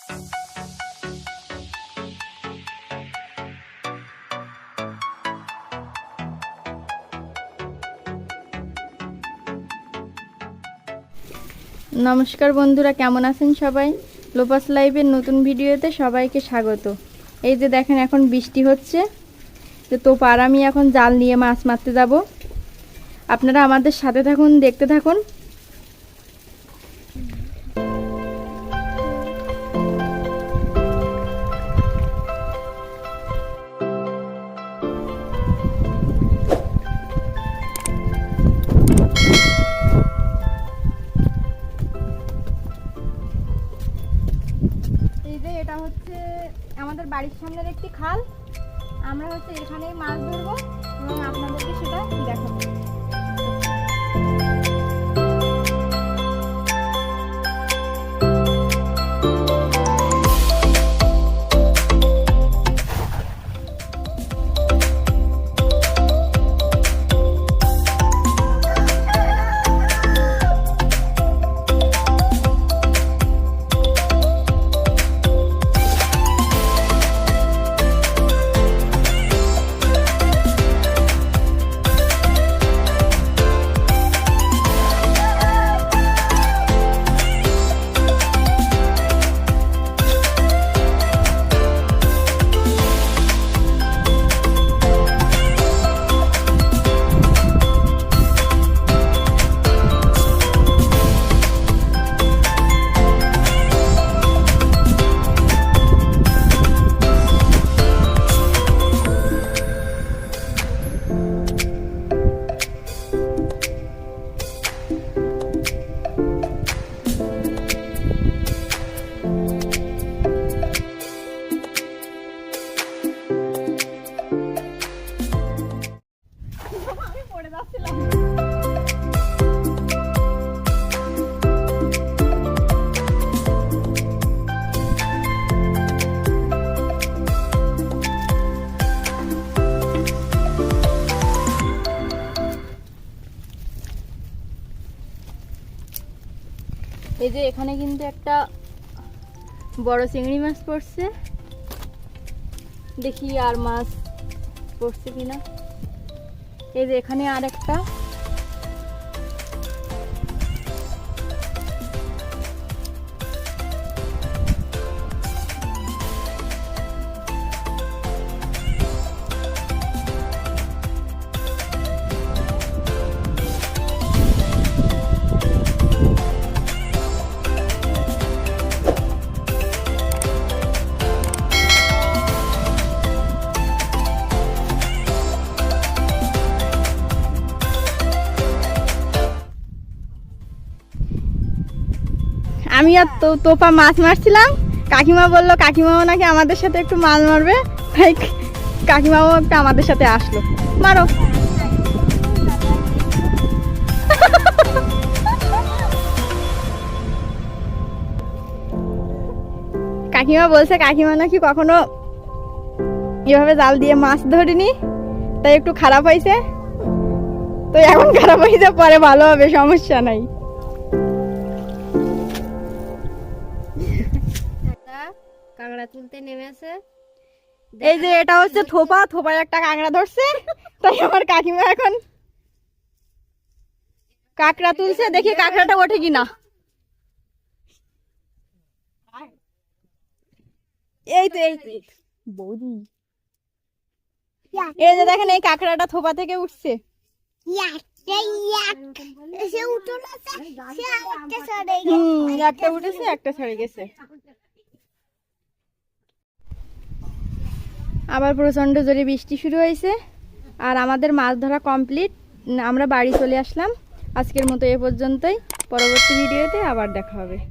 নমস্কার বন্ধুরা, কেমন আছেন সবাই? লোপাস লাইভের নতুন ভিডিওতে সবাইকে স্বাগত। এই যে দেখেন এখন বৃষ্টি হচ্ছে, তো আর আমি এখন জাল নিয়ে মাছ মারতে যাব। আপনারা আমাদের সাথে থাকুন, দেখতে থাকুন। এটা হচ্ছে আমাদের বাড়ির সামনের একটি খাল। আমরা হচ্ছে এখানেই মাছ ধরবো এবং আপনাদেরকে সেটা দেখাবো। এই যে এখানে কিন্তু একটা বড় চিংড়ি মাছ পড়ছে, দেখি আর মাছ পড়ছে কিনা। এই যে এখানে আর একটা। আমি আর তোপা মাছ মারছিলাম, কাকিমা বললো কাকিমাও নাকি আমাদের সাথে একটু মাছ মারবে, তাই কাকিমাও একটু আমাদের সাথে আসলো। মারো। কাকিমা বলছে কাকিমা নাকি কখনো এভাবে জাল দিয়ে মাছ ধরিনি, তাই একটু খারাপ হয়েছে। তো এখন খারাপ হয়েছে, পরে ভালো হবে, সমস্যা নাই। কাঁকড়া তুলতে নেমেছে। এই যে এটা হচ্ছে থোপায় একটা কাঁকড়া ধরছে, তাই আমার কাকিমা এখন কাঁকড়া তুলছে। দেখি কাঁকড়াটা ওঠে কিনা। এই তো বৌদি, এই যে দেখেন এই কাঁকড়াটা থোপা থেকে উঠছে। একটা উঠেছে, একটা সরে গেছে। আবার প্রচন্ড জোরে বৃষ্টি শুরু হয়েছে, আর আমাদের মাছ ধরা কমপ্লিট। আমরা বাড়ি চলে আসলাম। আজকের মতো এ পর্যন্তই। পরবর্তী ভিডিওতে আবার দেখা হবে।